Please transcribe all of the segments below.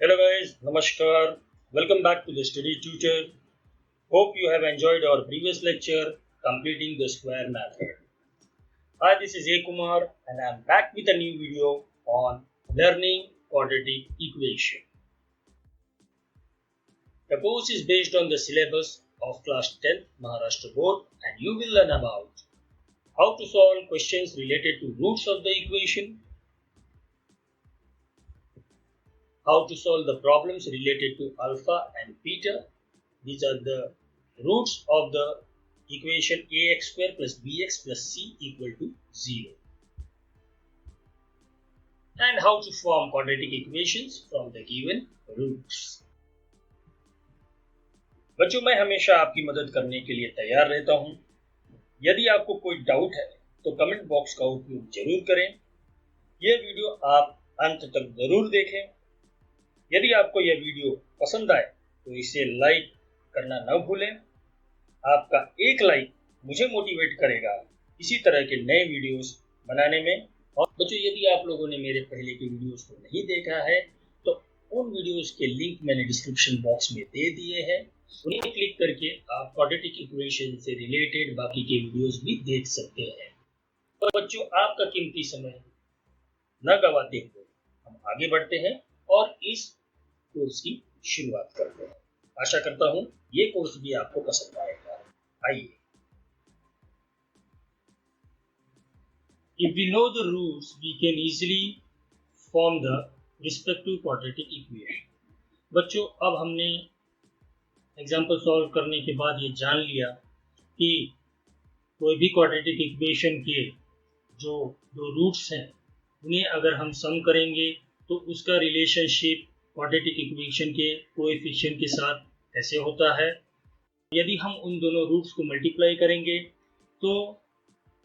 Hello guys, Namaskar. Welcome back to the Study Tutor. Hope you have enjoyed our previous lecture, completing the square method. Hi, this is A Kumar and I am back with a new video on learning quadratic equation. The course is based on the syllabus of class 10 Maharashtra Board and you will learn about how to solve questions related to roots of the equation, how to solve the problems related to alpha and beta. These are the roots of the equation ax square plus bx plus c equal to 0. And how to form quadratic equations from the given roots. बच्चों, मैं हमेशा आपकी मदद करने के लिए तैयार रहता हूं। यदि आपको कोई डाउट है तो कमेंट बॉक्स का उपयोग जरूर करें। यह वीडियो आप अंत तक जरूर देखें। यदि आपको यह वीडियो पसंद आए तो इसे लाइक करना न भूलें। आपका एक लाइक मुझे मोटिवेट करेगा इसी तरह के नए वीडियोस बनाने में। और बच्चों, यदि आप लोगों ने मेरे पहले के वीडियोस को नहीं देखा है तो उन वीडियोस के लिंक मैंने डिस्क्रिप्शन बॉक्स में दे दिए हैं। उन्हें क्लिक करके आप क्वाड्रेटिक इक्वेशन से रिलेटेड बाकी के वीडियोस भी देख सकते हैं। तो बच्चों, आपका कीमती समय न गवाते हुए हम आगे बढ़ते हैं और इस कोर्स की शुरुआत करते हैं। आशा करता हूं ये कोर्स भी आपको पसंद आएगा। आइए। If we know the roots, we can easily form the respective quadratic equation. बच्चों, अब हमने एग्जाम्पल सॉल्व करने के बाद ये जान लिया कि कोई भी क्वाड्रेटिक इक्वेशन के जो दो रूट्स हैं उन्हें अगर हम सम करेंगे तो उसका रिलेशनशिप क्वाड्रेटिक इक्वेशन के कोएफिशिएंट के साथ कैसे होता है। यदि हम उन दोनों रूट्स को मल्टीप्लाई करेंगे तो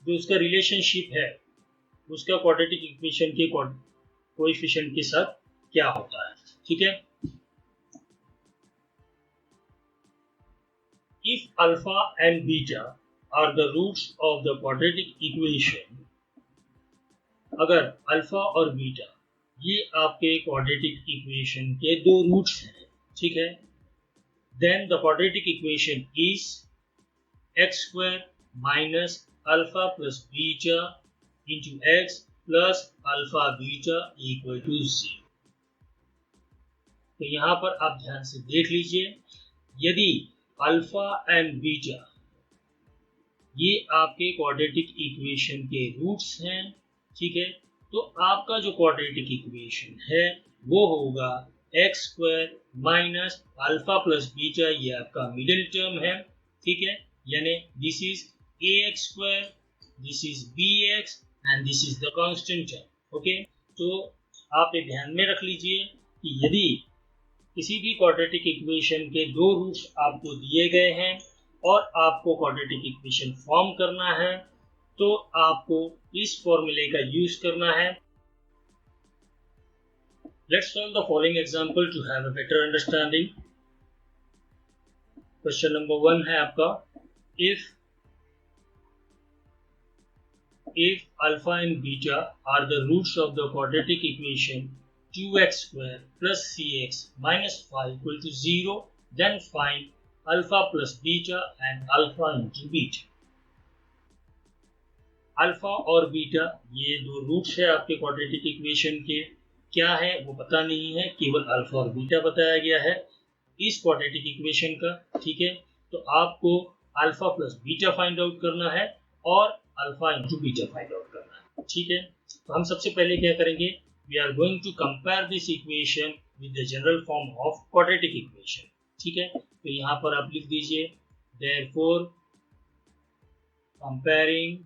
जो उसका रिलेशनशिप है उसका क्वाड्रेटिक इक्वेशन के कोएफिशिएंट के साथ क्या होता है। ठीक है। If alpha and beta are the roots of the quadratic equation, अगर अल्फा और बीटा ये आपके क्वाड्रेटिक इक्वेशन के दो रूट्स हैं, ठीक है, then the quadratic equation is x square minus alpha plus beta into x plus alpha beta equal to 0। तो यहाँ पर आप ध्यान से देख लीजिए, यदि अल्फा एंड बीटा ये आपके क्वाड्रेटिक इक्वेशन के रूट्स हैं, ठीक है, तो आपका जो क्वाड्रेटिक इक्वेशन है वो होगा X square minus alpha plus beta, ये आपका मिडिल टर्म है, ठीक है, यानी this is A X square, this is B X and this is the constant term. Okay, तो आप ये ध्यान में रख लीजिए कि यदि किसी भी क्वाड्रेटिक इक्वेशन के दो रूट्स आपको दिए गए हैं और आपको क्वाड्रेटिक इक्वेशन फॉर्म करना है तो आपको इस फॉर्मूले का यूज करना है। Let's solve the following example to have a better understanding. Question number 1 है आपका, if alpha and beta are the roots of the quadratic equation 2x square plus cx minus 5 equal to 0, then find alpha plus beta and alpha into beta। Alpha और beta ये दो roots है आपके quadratic equation के, क्या है वो पता नहीं है, केवल अल्फा और बीटा बताया गया है इस क्वाड्रेटिक इक्वेशन का। ठीक है, तो आपको alpha plus beta find out करना है और alpha into beta find out करना है। ठीक है, तो हम सबसे पहले क्या करेंगे, we are going to compare this equation with the general form of quadratic equation. ठीक है, तो यहाँ पर आप लिख दीजिए therefore comparing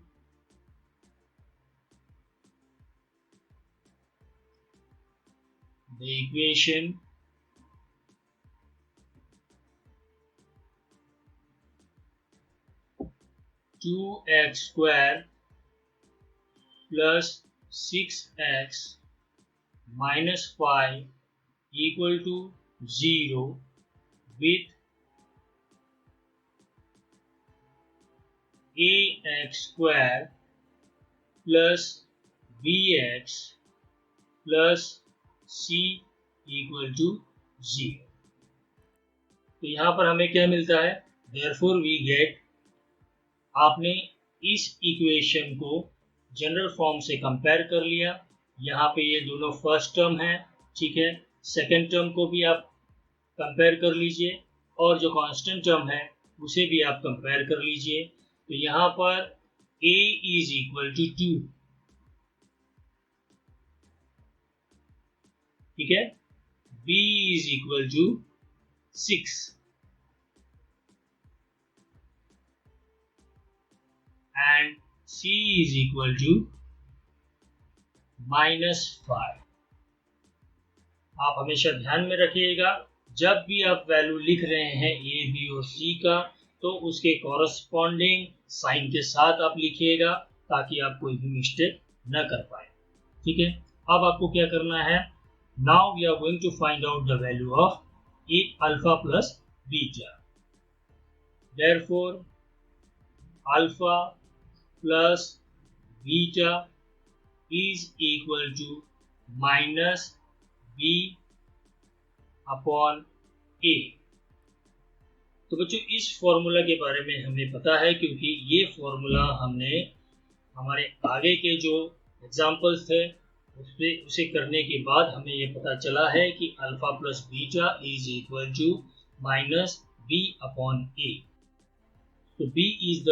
the equation two x square plus 6x minus 5 equal to 0 with ax square plus bx plus c equal to 0। तो यहाँ पर हमें क्या मिलता है, देयरफॉर वी गेट, आपने इस इक्वेशन को जनरल फॉर्म से कंपेयर कर लिया। यहाँ पे ये दोनों फर्स्ट टर्म है, ठीक है। सेकेंड टर्म को भी आप कंपेयर कर लीजिए और जो कांस्टेंट टर्म है उसे भी आप कंपेयर कर लीजिए। तो यहाँ पर a इज इक्वल टू 2, ठीक है, b is equal to 6 and c is equal to -5। आप हमेशा ध्यान में रखिएगा, जब भी आप वैल्यू लिख रहे हैं ए बी और सी का, तो उसके कॉरस्पॉन्डिंग साइन के साथ आप लिखिएगा ताकि आप कोई भी मिस्टेक न कर पाए, ठीक है। अब आपको क्या करना है, now we are going to find out the value of A alpha plus beta. Therefore alpha plus beta is equal to minus b upon a। तो बच्चों इस फॉर्मूला के बारे में हमें पता है, क्योंकि ये फॉर्मूला हमने हमारे आगे के जो एग्जाम्पल्स थे उसे करने के बाद हमें ये पता चला है कि alpha plus beta is equal to minus b upon a। तो b is the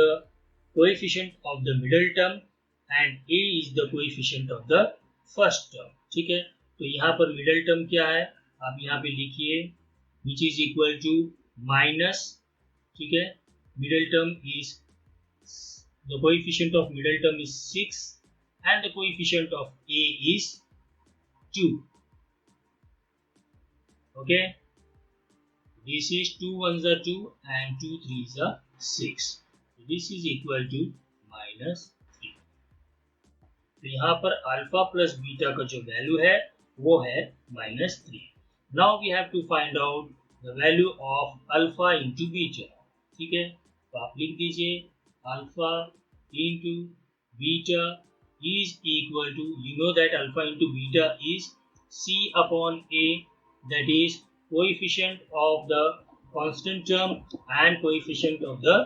coefficient of the middle term and a is the coefficient of the first term, ठीक है। तो यहाँ पर मिडिल टर्म क्या है, आप यहाँ पे लिखिए which is equal to minus, ठीक है, middle term is, the coefficient of middle term is 6 and the coefficient of a is 2, okay, this is 2 ones are 2 and 2 threes are 6, so this is equal to -3। तो यहाँ पर alpha plus beta का जो value है वो है -3। Now we have to find out the value of alpha into beta, ठीक है। तो आप लिख दीजिए alpha into beta is equal to, you know that alpha into beta is c upon a, that is coefficient of the constant term and coefficient of the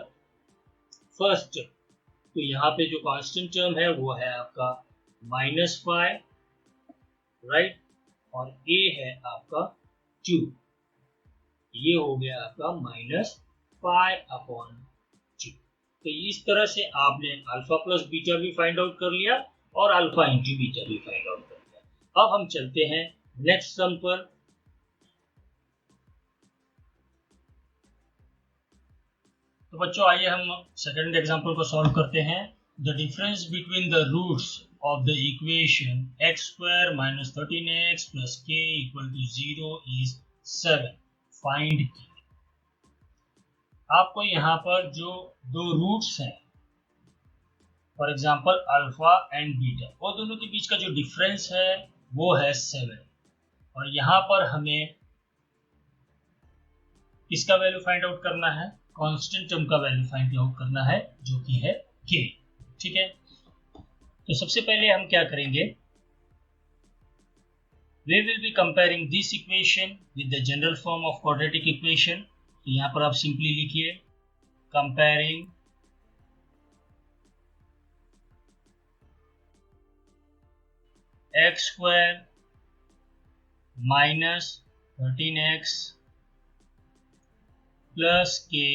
first term. तो यहाँ पे जो कांस्टेंट टर्म है वो है आपका -5, right, और a है आपका 2, ये हो गया आपका -5 अपॉन 2। तो इस तरह से आपने अल्फा प्लस बीटा भी फाइंड आउट कर लिया और अल्फा इंटू बीटा भी फाइंड आउट कर लिया। अब हम चलते हैं नेक्स्ट सम पर। तो बच्चों आइए हम सेकंड एग्जांपल को सॉल्व करते हैं। The difference between the roots of the equation x square minus 13x plus k equal to 0 is 7, find k। आपको यहाँ पर जो दो रूट्स हैं, for example alpha and beta, वो दोनों के बीच का जो डिफरेंस है वो है 7, और यहाँ पर हमें किसका वैल्यू फाइंड आउट करना है, कांस्टेंट टर्म का वैल्यू फाइंड आउट करना है जो कि है k, ठीक है। तो सबसे पहले हम क्या करेंगे, we will be comparing this equation with the general form of quadratic equation। तो यहाँ पर आप सिंपली लिखिए comparing x square minus 13x plus k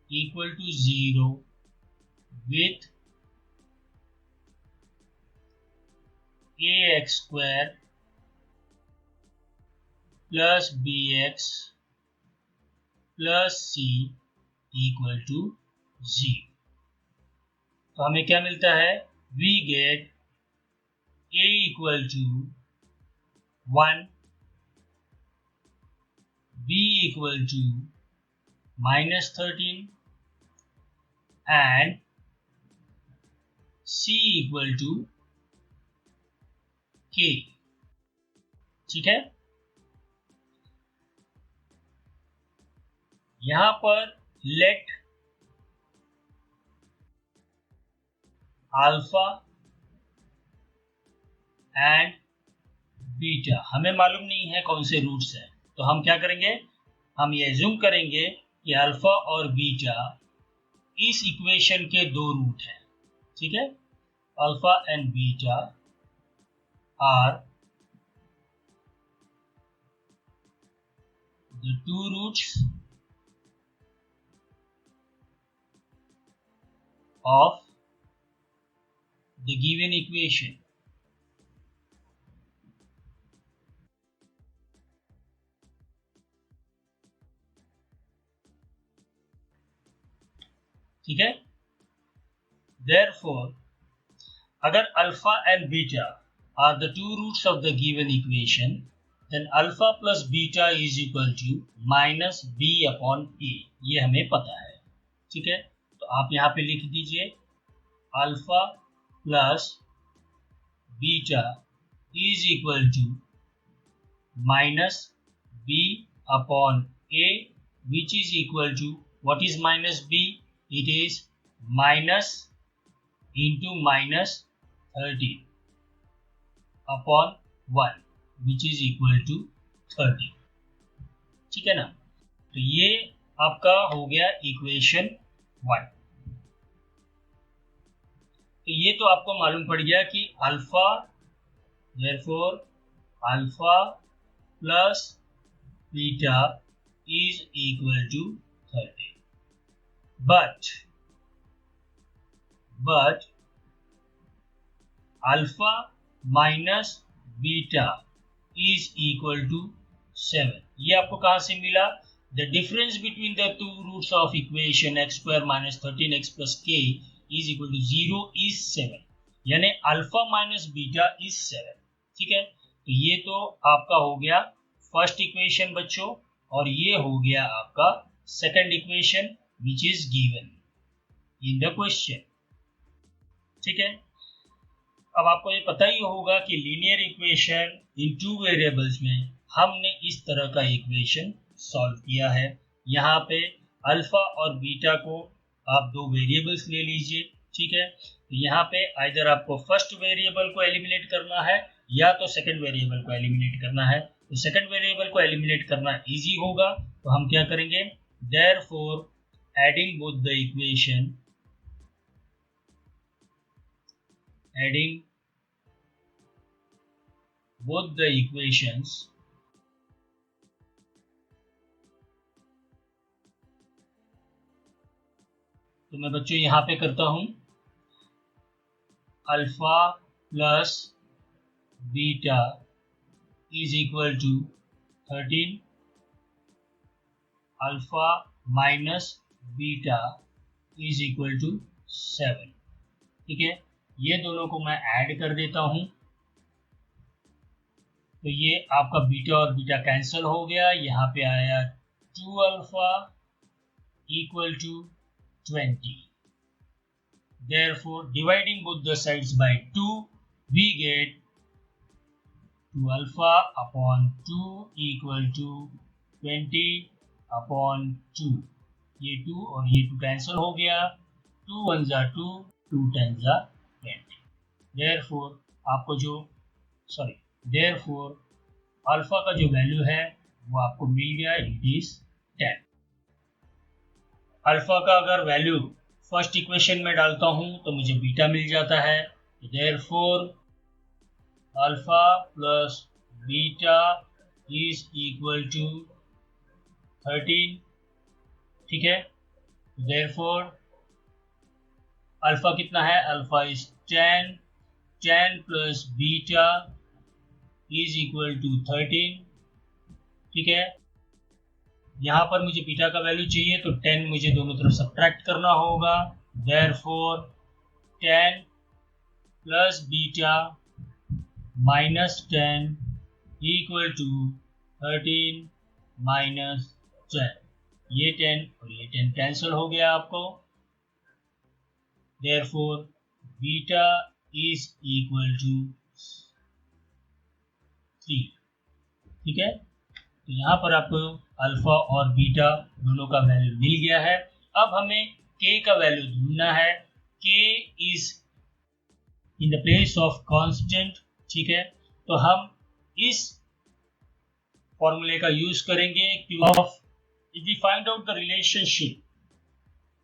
equal to 0 with ax square plus bx plus c equal to 0। तो हमें क्या मिलता है, we get a equal to 1, b equal to -13 and c equal to k, ठीक है। यहां पर let alpha and beta, हमें मालूम नहीं है कौन से रूट्स हैं, तो हम क्या करेंगे, हम ये एज्यूम करेंगे कि अल्फा और बीटा इस इक्वेशन के दो रूट हैं, ठीक है। Alpha and beta are the two roots of the given equation. ठीक है। Therefore, अगर alpha and beta are the two roots of the given equation, then alpha plus beta is equal to minus b upon a. ये हमें पता है, ठीक है। तो आप यहाँ पे लिख दीजिए alpha plus beta is equal to minus b upon a, which is equal to, what is minus b? It is minus into minus 13 upon 1, which is equal to 30. ठीक है ना। तो ये आपका हो गया इक्वेशन 1। तो ये तो आपको मालूम पड़ गया कि alpha, therefore alpha plus beta is equal to 30. But alpha minus beta is equal to 7. ये आपको कहाँ से मिला? The difference between the two roots of equation x square minus 13x plus k is equal to 0 is 7. यानी alpha minus beta is 7. ठीक है, तो ये तो आपका हो गया फर्स्ट इक्वेशन बच्चों, और ये हो गया आपका second equation which is given in the question. ठीक है। अब आपको ये पता ही होगा कि linear equation in two variables में हमने इस तरह का इक्वेशन सॉल्व किया है। यहाँ पे अल्फा और बीटा को आप दो वेरिएबल्स ले लीजिए, ठीक है। तो यहाँ पे आइदर आपको फर्स्ट वेरिएबल को एलिमिनेट करना है या तो सेकंड वेरिएबल को एलिमिनेट करना है। तो सेकंड वेरिएबल को एलिमिनेट करना इजी होगा, तो हम क्या करेंगे, therefore adding both the equation, adding both the equations, तो मैं बच्चों यहाँ पे करता हूँ alpha plus beta is equal to 13, alpha minus beta is equal to 7। ठीक है, ये दोनों को मैं ऐड कर देता हूं, तो ये आपका बीटा और बीटा कैंसिल हो गया। यहाँ पे आया 2 alpha equal to 20। Therefore, dividing both the sides by 2, we get 2 alpha upon 2 equal to 20 upon 2। ये 2 और ये 2 कैंसिल हो गया, 2 1 जा 2, 2 10 जा 20। Therefore, आपको जो therefore अल्फा का जो वैल्यू है वो आपको मिल गया, इट इज 10। अल्फा का अगर वैल्यू फर्स्ट इक्वेशन में डालता हूं तो मुझे बीटा मिल जाता है। Therefore alpha plus beta is equal to 13। ठीक है, देयरफॉर अल्फा कितना है, alpha is 10, 10 plus beta is equal to 13। ठीक है, यहाँ पर मुझे बीटा का वैल्यू चाहिए तो 10 मुझे दोनों तरफ सब्ट्रैक्ट करना होगा। Therefore 10 plus beta minus 10 equal to 13 minus 10। ये 10 और ये 10 कैंसिल हो गया आपको। Therefore beta is equal to 3। ठीक है, तो यहाँ पर आपको अल्फा और बीटा दोनों का वैल्यू मिल गया है। अब हमें k का वैल्यू ढूंढना है। k is in the place of constant. ठीक है, तो हम इस फॉर्मूले का यूज करेंगे of if we find out the relationship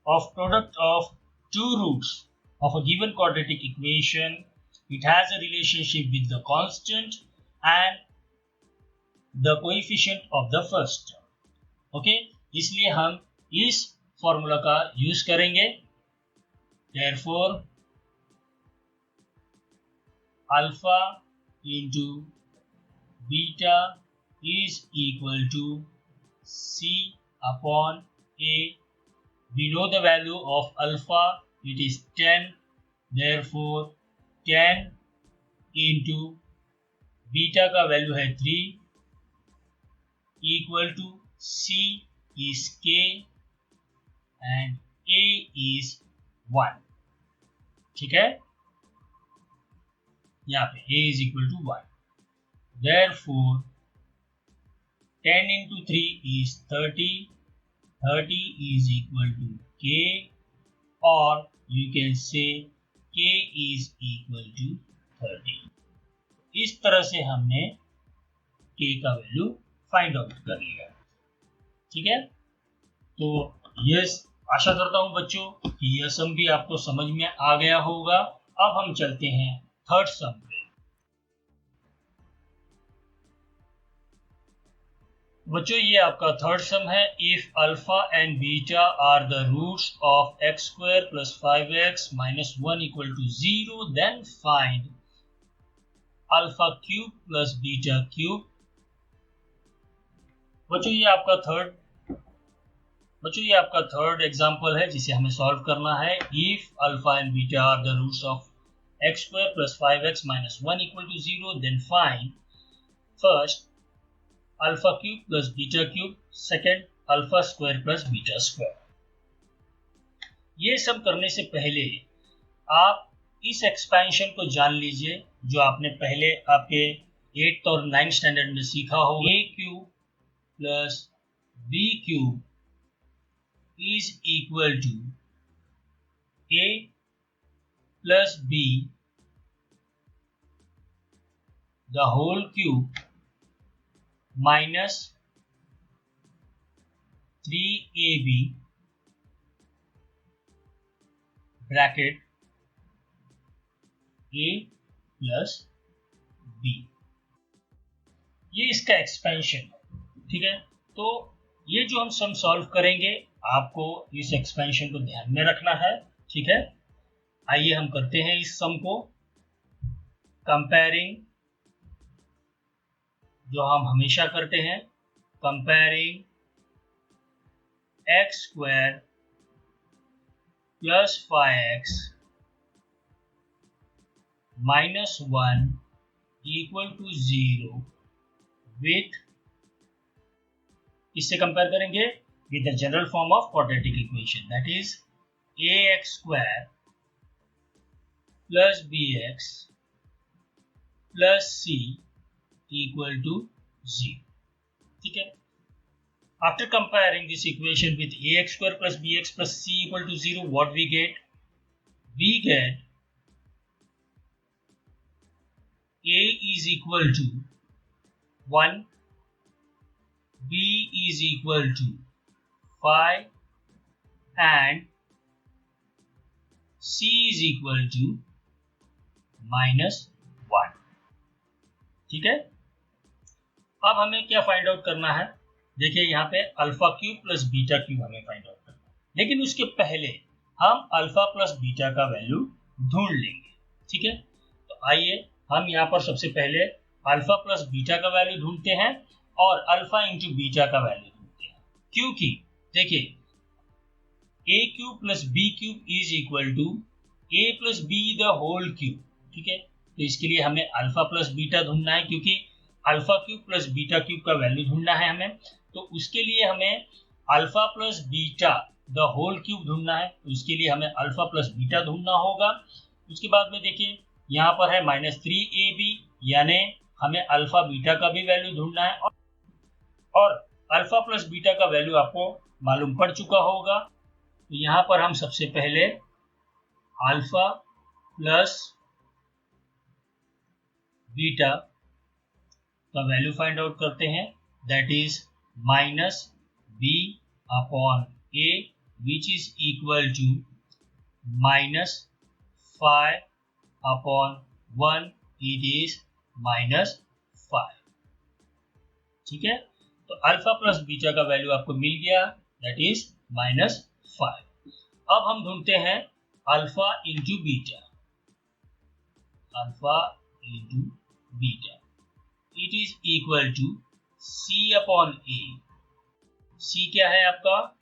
of product of two roots of a given quadratic equation, it has a relationship with the constant and the coefficient of the first term. Okay, इसलिए हम इस formula का use करेंगे. Therefore, alpha into beta is equal to C upon A. We know the value of alpha, it is 10, therefore 10 into beta का value है 3 equal to C is K and A is 1. ठीक है, यहाँ पे A is equal to 1. Therefore 10 into 3 is 30. 30 is equal to K, or you can say K is equal to 30. इस तरह से हमने K का वैल्यू फाइंड आउट कर लिया. ठीक है, तो ये आशा करता हूं बच्चों कि यह सम भी आपको समझ में आ गया होगा. अब हम चलते हैं थर्ड सम पे. बच्चों ये आपका थर्ड सम है. If alpha and beta are the roots of x square plus 5x minus 1 equal to 0, then find alpha cube plus beta cube. बच्चों ये आपका थर्ड एग्जांपल है जिसे हमें सॉल्व करना है. If alpha and beta are the roots of x square plus 5x minus 1 equal to 0, then find first alpha cube plus beta cube, second alpha square plus beta square. ये सब करने से पहले आप इस एक्सपेंशन को जान लीजिए जो आपने पहले आपके 8th और 9th स्टैंडर्ड में सीखा हो. A cube plus B cube is equal to A plus B the whole cube minus 3ab bracket a plus b. ये इसका एक्सपेंशन है. ठीक है, तो ये जो हम सम सॉल्व करेंगे आपको इस एक्सपेंशन को ध्यान में रखना है. ठीक है, आइए हम करते हैं इस सम को. कंपेयरिंग जो हम हमेशा करते हैं, comparing x square plus 5x minus 1 equal to 0 with, इससे कंपेयर करेंगे with the general form of quadratic equation, that is ax square plus bx plus c equal to 0. ठीक है, after comparing this equation with ax square plus bx plus c equal to 0, what we get? We get a is equal to 1, b is equal to 5 and c is equal to minus 1. ठीक है, अब हमें क्या find out करना है. देखिए यहाँ पे alpha cube plus beta cube हमें फाइंड आउट करना है, लेकिन उसके पहले हम अल्फा प्लस बीटा का वैल्यू ढूंढ लेंगे. ठीक है, तो आइए हम यहाँ पर सबसे पहले अल्फा प्लस बीटा का वैल्यू ढूंढते हैं और अल्फा इंटू बीटा का वैल्यू ढूंढते हैं. क्योंकि देखिए A cube plus B cube is equal to A plus B the whole cube. ठीक है, तो इसके लिए हमें अल्फा प्लस बीटा ढूंढना है, क्योंकि alpha cube plus beta cube का वैल्यू ढूंढना है हमें. तो उसके लिए हमें alpha plus beta the whole cube ढूंढना है, तो उसके लिए हमें अल्फा प्लस बीटा ढूंढना होगा. उसके बाद में देखिए यहाँ पर है माइनस 3ab, यानी हमें अल्फा बीटा का भी वैल्यू ढूंढना है. और अल्फा प्लस बीटा का वैल्यू आपको मालूम पड़ चुका होगा. तो यहाँ पर हम सबसे पहले अल्फा प्लस बीटा का वैल्यू फाइंड आउट करते हैं, that is minus B upon A which is equal to minus 5 upon 1, it is minus 5। ठीक है, तो अल्फा प्लस बीटा का वैल्यू आपको मिल गया, दैट इज माइनस 5। अब हम ढूंढते हैं alpha into beta, alpha into beta it is equal to C upon A. C क्या है आपका,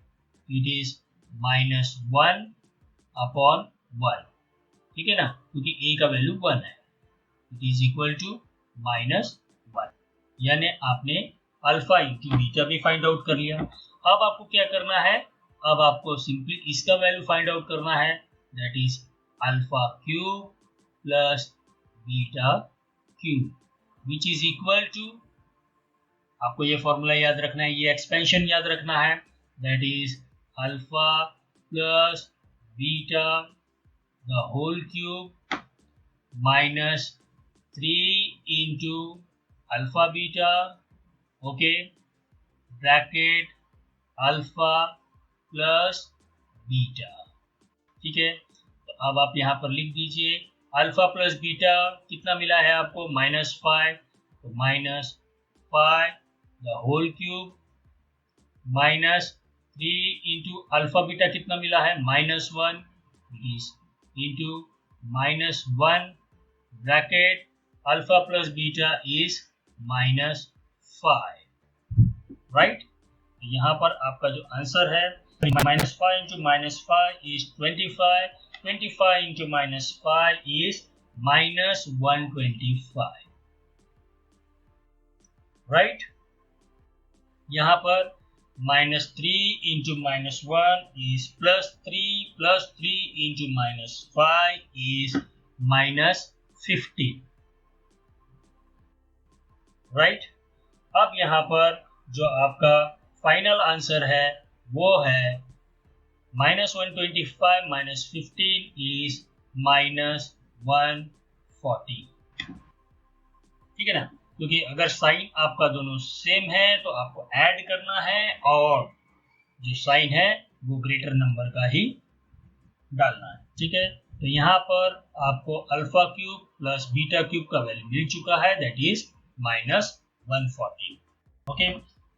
इट इज माइनस 1 अपॉन 1, ठीक है ना, क्योंकि ए का वैल्यू 1 है, it is equal to minus 1। यानी आपने अल्फा इंटू बीटा भी फाइंड आउट कर लिया। अब आपको क्या करना है, अब आपको सिंपली इसका वैल्यू फाइंड आउट करना है, that is alpha cube plus beta cube which is equal to, आपको ये फॉर्मूला याद रखना है, ये एक्सपेंशन याद रखना है, that is alpha plus beta the whole cube minus 3 into alpha beta, okay, bracket alpha plus beta. ठीक है, तो अब आप यहाँ पर लिख दीजिए अल्फा प्लस बीटा कितना मिला है आपको, -5, तो -5 the whole cube minus 3 into alpha beta कितना मिला है, -1 into -1 bracket alpha plus beta is -5, right. यहाँ पर आपका जो आंसर है -5 into -5 is 25, 25 into -5 is -125, right. यहाँ पर -3 into -1 is +3, +3 into -5 is -15, right. अब यहाँ पर जो आपका फाइनल आंसर है वो है -125 -15 इज -140, ठीक है ना, क्योंकि अगर साइन आपका दोनों सेम है तो आपको ऐड करना है और जो साइन है वो ग्रेटर नंबर का ही डालना है, ठीक है। तो यहाँ पर आपको alpha cube plus beta cube का वैल्यू मिल चुका है, दैट इज -140, ओके।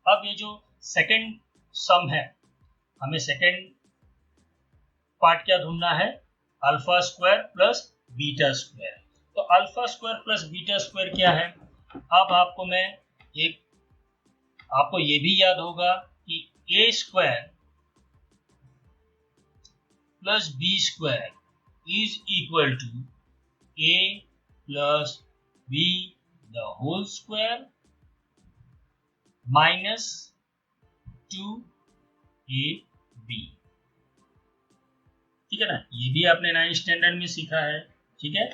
अब ये जो सेकंड सम है, हमें सेकंड पार्ट क्या ढूंढना है, alpha square plus beta square. तो alpha square plus beta square क्या है, अब आपको मैं आपको ये भी याद होगा कि A square plus B square is equal to A plus B the whole square minus 2ab, ठीक है ना, ये भी आपने 9th स्टैंडर्ड में सीखा है, ठीक है।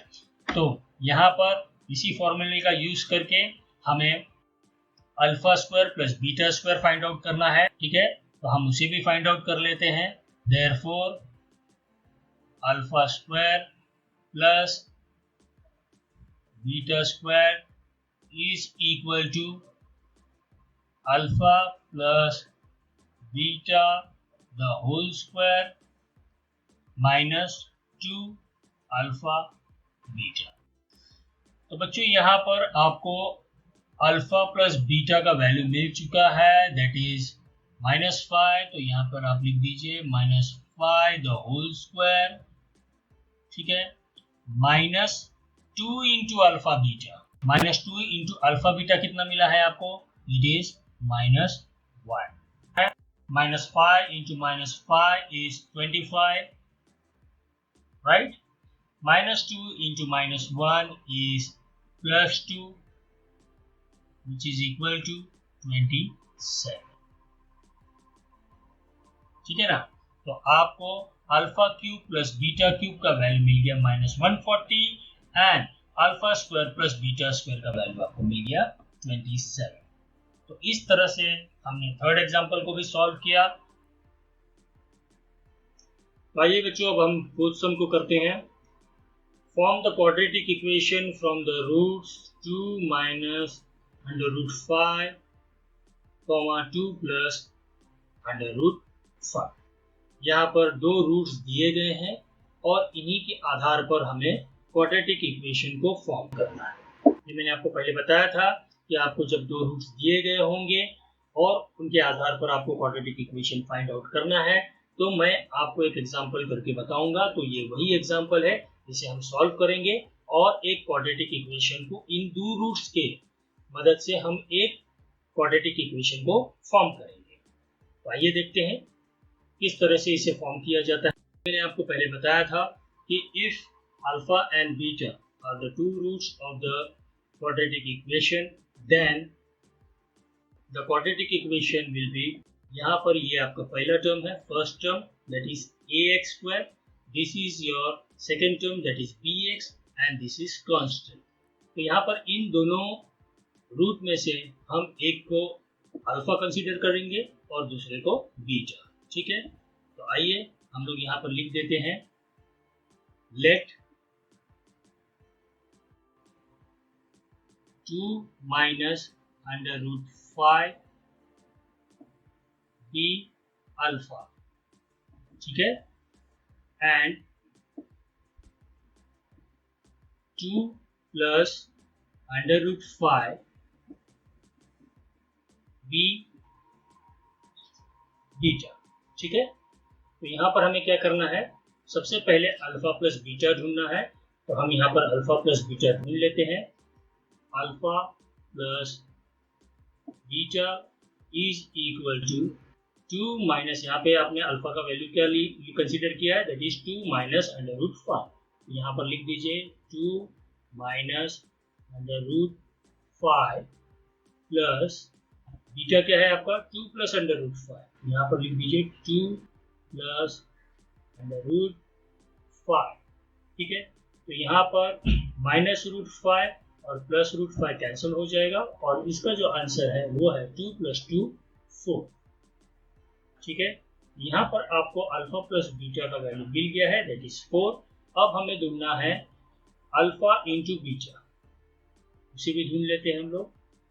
तो यहाँ पर इसी फॉर्मूले का यूज करके हमें alpha square plus beta square find out करना है, ठीक है। तो हम उसे भी फाइंड आउट कर लेते हैं, therefore alpha square plus beta square is equal to alpha plus beta the whole square minus 2 alpha beta. तो बच्चों यहाँ पर आपको अल्फा प्लस बीटा का वैल्यू मिल चुका है, दैट इज -5, तो यहाँ पर आप लिख दीजिए -5 द होल स्क्वायर, ठीक है, -2 into alpha beta, -2 into alpha beta कितना मिला है आपको, it is -1, -5 into -5 is 25, right, -2 into -1 is +2 which is equal to 27, ठीक है ना। तो आपको alpha cube plus beta cube का वैल्यू मिल गया -140 and alpha square plus beta square का वैल्यू आपको मिल गया 27। तो इस तरह से हमने थर्ड एग्जांपल को भी सॉल्व किया। आइए बच्चों, अब हम फोर्थ सम को करते हैं। Form the quadratic equation from the roots 2 - √5, 2 plus √5। यहाँ पर दो रूट्स दिए गए हैं और इन्हीं के आधार पर हमें क्वाड्रेटिक इक्वेशन को फॉर्म करना है। ये मैंने आपको पहले बताया था कि आपको जब दो रूट्स दिए गए होंगे और उनके आधार पर आपको क्वाड्रेटिक इक्वेशन फाइंड आउट करना है, तो मैं आपको एक एग्जांपल करके बताऊंगा। तो ये वही एग्जांपल है जिसे हम सॉल्व करेंगे और एक क्वाड्रेटिक इक्वेशन को इन दो रूट्स के मदद से हम एक क्वाड्रेटिक इक्वेशन को फॉर्म करेंगे। तो आइए देखते हैं किस तरह से इसे फॉर्म किया जाता है। मैंने आपको पहले बताया था कि if alpha and beta are the two roots of the quadratic equation, then the quadratic equation will be, यहाँ पर ये आपका पहला टर्म है, first term that is ax², this is your second term that is bx and this is constant. तो यहाँ पर इन दोनों रूट में से हम एक को अल्फा कंसीडर करेंगे और दूसरे को बीटा। ठीक है, तो आइए हम लोग यहाँ पर लिख देते हैं, लेट 2 माइनस √5 बी अल्फा। ठीक है, एंड 2 प्लस √5 बी बीटा। ठीक है, तो यहाँ पर हमें क्या करना है, सबसे पहले अल्फा प्लस बीटा ढूंढना है। तो हम यहाँ पर अल्फा प्लस बीटा ढूंढ लेते हैं। Alpha plus beta is equal to 2 minus, यहाँ पे आपने अल्फा का वैल्यू क्या कंसीडर किया है, दैट इज 2 माइनस √5। यहाँ पर लिख दीजिए 2 माइनस √5 प्लस बीटा क्या है आपका 2 प्लस √5। यहाँ पर लिख दीजिए 2 प्लस √5। ठीक है, तो यहाँ पर माइनस √5 और प्लस √5 कैंसिल हो जाएगा और इसका जो आंसर है वो है 2 + 2 4। ठीक है, यहाँ पर आपको अल्फा प्लस बीटा का वैल्यू मिल गया है, दैट इज 4। अब हमें ढूंढना है अल्फा इंटू बीटा, उसे भी ढूंढ लेते हैं हम लोग।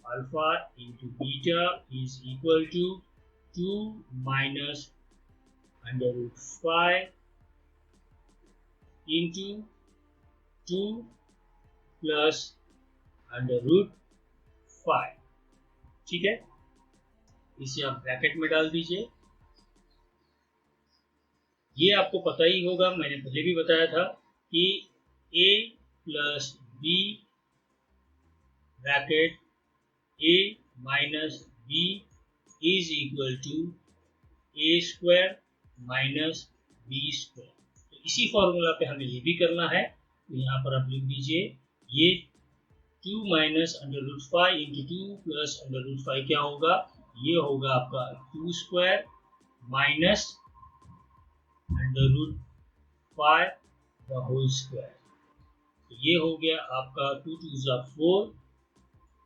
Alpha into beta is equal to 2 minus √5 into 2 plus √5। ठीक है, इसे आप ब्रैकेट में डाल दीजिए। ये आपको पता ही होगा, मैंने पहले भी बताया था कि a plus b bracket a minus b is equal to a² minus b²। तो इसी फॉर्मूला पे हमें ये भी करना है। तो यहाँ पर आप लिख दीजिए, ये 2 माइनस √5 इंटू 2 प्लस √5 क्या होगा, ये होगा आपका 2² माइनस √5 द होल स्क्वायर। तो ये हो गया आपका 2 × 2 = 4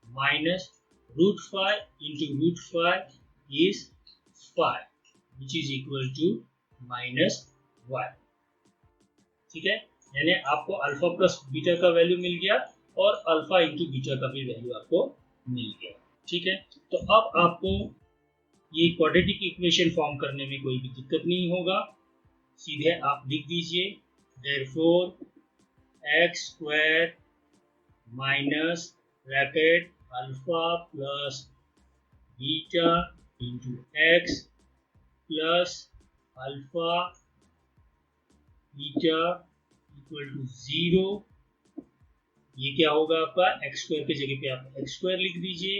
minus √5 into √5 is 5 which is equal to -1। ठीक है, यानी आपको अल्फा प्लस बीटा का वैल्यू मिल गया और अल्फा इंटू बीटा का भी वैल्यू आपको मिल गया। ठीक है, तो अब आपको ये क्वाड्रेटिक इक्वेशन फॉर्म करने में कोई भी दिक्कत नहीं होगा। सीधे आप लिख दीजिए, therefore x² minus bracket alpha plus beta into x plus alpha beta equal to 0। ये क्या होगा आपका, x² की जगह पे आप x² लिख दीजिए,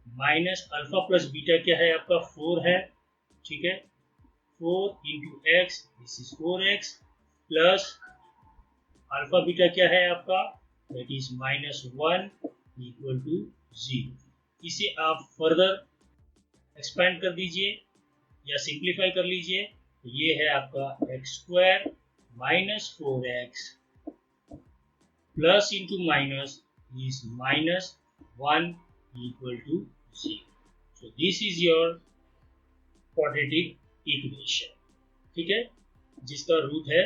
माइनस अल्फा प्लस बीटा क्या है आपका 4 है। ठीक है, 4 into x, this is 4x plus alpha beta क्या है आपका, दैट इज -1 इक्वल टू 0। इसे आप फर्दर एक्सपेंड कर दीजिए या सिंप्लीफाई कर लीजिए। तो ये है आपका x² minus 4x plus into minus is -1 equal to 0। So this is your quadratic equation. ठीक है, जिसका रूट है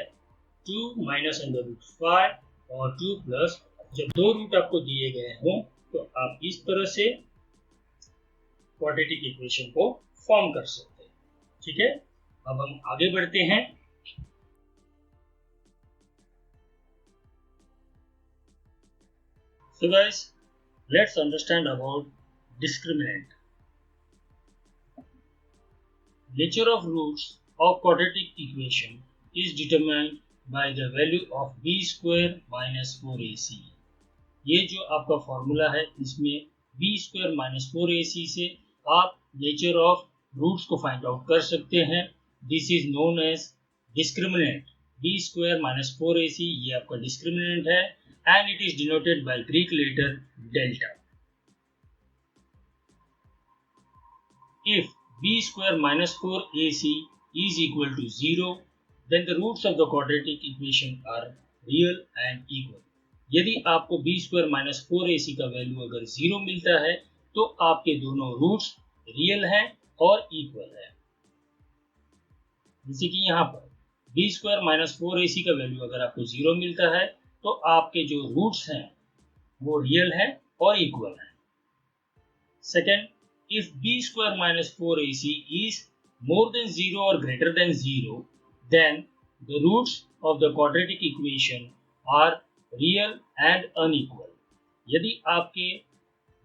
2 माइनस √5 और 2 प्लस, जब दो रूट आपको दिए गए हों तो आप इस तरह से क्वाड्रेटिक इक्वेशन को फॉर्म कर सकते हैं। ठीक है, अब हम आगे बढ़ते हैं। So guys, let's understand about discriminant. Nature of roots of quadratic equation is determined by the value of b square minus 4ac. ये जो आपका फॉर्मूला है, इसमें b स्क्वायर माइनस 4ac से आप नेचर ऑफ रूट्स को फाइंड आउट कर सकते हैं। This is known as discriminant. b square minus 4ac ये आपका डिस्क्रिमिनेंट है and it is denoted by Greek letter delta. If b square minus 4ac is equal to 0, then the roots of the quadratic equation are real and equal. यदि आपको b square minus 4ac का value अगर 0 मिलता है तो आपके दोनों roots real हैं और इक्वल है। जैसे कि यहाँ पर b square minus 4ac का वैल्यू अगर आपको 0 मिलता है तो आपके जो रूट्स हैं वो रियल हैं और इक्वल हैं। Second, if b square minus 4ac is more than 0 or greater than 0, then the roots of the quadratic equation are real and unequal. यदि आपके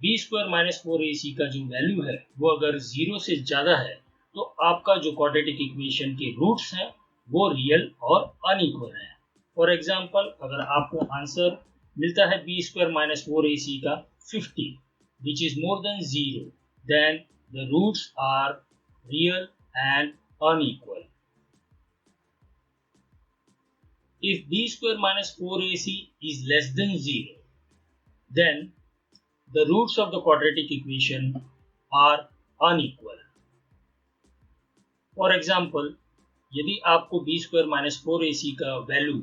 b square minus 4ac का जो वैल्यू है वो अगर 0 से ज़्यादा है तो आपका जो क्वाड्रेटिक इक्वेशन के रूट्स हैं वो रियल और अनइक्वल हैं। फॉर एग्जाम्पल, अगर आपको आंसर मिलता है b square minus 4ac का 50 which is more than 0, then the roots are real and unequal. If b square minus 4ac is less than 0, then the roots of the quadratic equation are unequal. For example, यदि आपको b square minus 4ac का value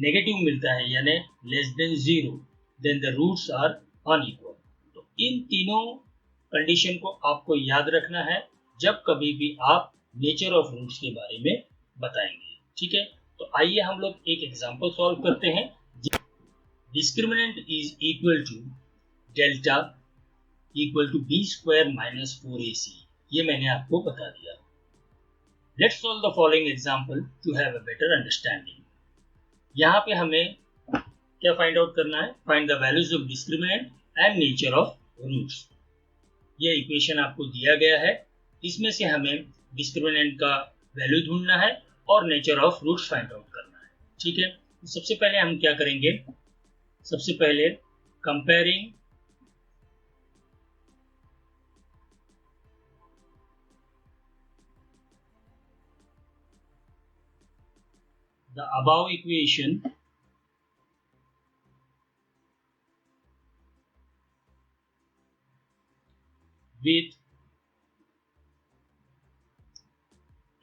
negative मिलता है यानी less than 0, then the roots are unequal. तो इन तीनों condition को आपको याद रखना है जब कभी भी आप नेचर ऑफ रूट्स के बारे में बताएंगे। ठीक है, तो आइए हम लोग एक एग्जांपल सॉल्व करते हैं। Discriminant is equal to delta equal to b square minus 4ac, ये मैंने आपको बता दिया। Let's solve the following example to have a better understanding. यहाँ पे हमें क्या फाइंड आउट करना है? Find the values of discriminant and nature of roots. ये इक्वेशन आपको दिया गया है, इसमें से हमें डिस्क्रिमिनेंट का वैल्यू ढूंढना है और nature of roots find out करना है। ठीक है, तो सबसे पहले हम क्या करेंगे? सबसे पहले comparing the above equation with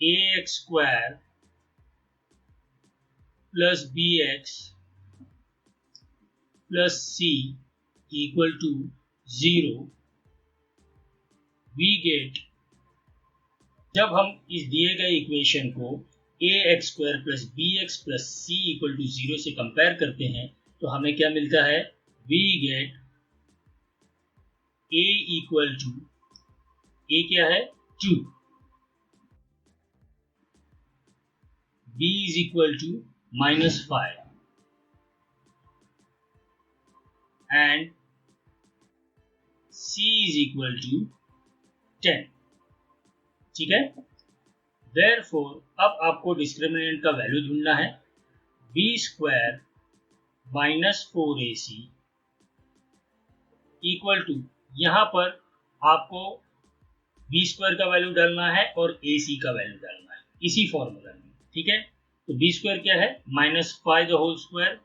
ax square plus bx plus c equal to 0, we get, जब हम इस दिए गए इक्वेशन को ax square plus bx plus c equal to 0 से कंपेयर करते हैं तो हमें क्या मिलता है? we get a equal to, a क्या है? 2, b is equal to -5 and c is equal to 10. ठीक है, therefore अब आपको डिस्क्रिमिनेंट का वैल्यू ढूंढना है। b square minus 4ac equal to, यहाँ पर आपको b स्क्वायर का वैल्यू डालना है और ac का वैल्यू डालना है इसी फॉर्मूला में। ठीक है, तो b स्क्वायर क्या है? -5 द होल स्क्वायर।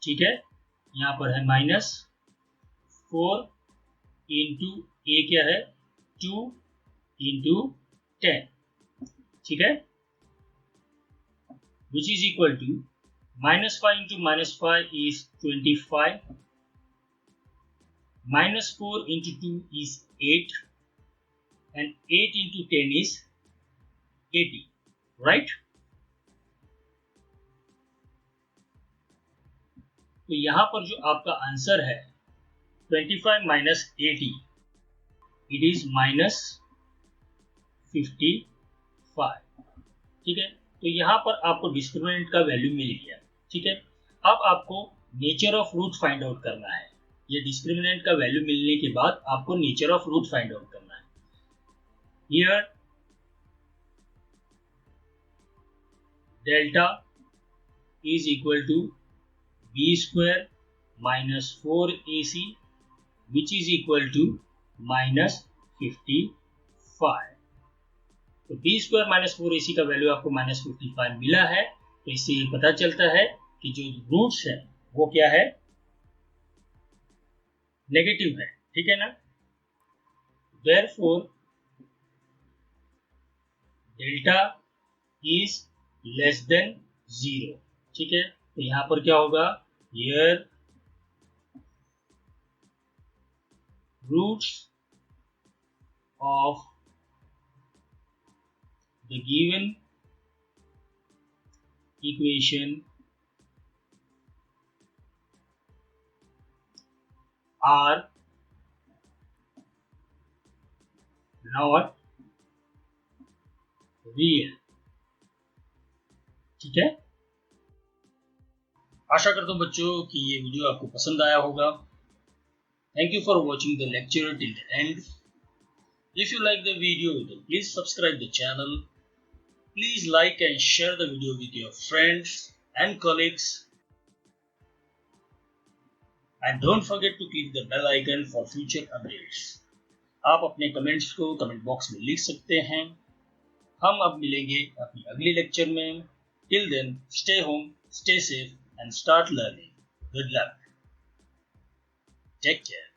ठीक है, यहाँ पर है -4 इंटू a क्या है? 2 इंटू 10। ठीक है, which is equal to -5 into -5 is 25, -4 into 2 is 8 and 8 into 10 is 80, right? तो यहाँ पर जो आपका आंसर है 25 minus 80, it is minus 55। ठीक है, तो यहाँ पर आपको डिस्क्रिमिनेंट का वैल्यू मिल गया। ठीक है, अब आपको nature of root find out करना है। ये डिस्क्रिमिनेंट का वैल्यू मिलने के बाद आपको nature of root find out करना है। Here delta is equal to b square minus 4ac, which is equal to minus 55। तो b स्क्वायर माइनस 4ac का वैल्यू आपको माइनस 55 मिला है। तो इससे ये पता चलता है कि जो रूट्स है वो क्या है, नेगेटिव है। ठीक है ना, therefore delta is less than 0। ठीक है, तो यहां पर क्या होगा, here roots of the given equation are not real। ठीक है, आशा करता हूँ बच्चों कि ये वीडियो आपको पसंद आया होगा। Thank you for watching the lecture till the end. If you like the video then please subscribe the channel, please like and share the video with your friends and colleagues, and don't forget to click the bell icon for future updates। आप अपने comments को comment box में लिख सकते हैं। हम अब मिलेंगे अपनी अगली लेक्चर में। Till then stay home, stay safe and start learning. Good luck, take care.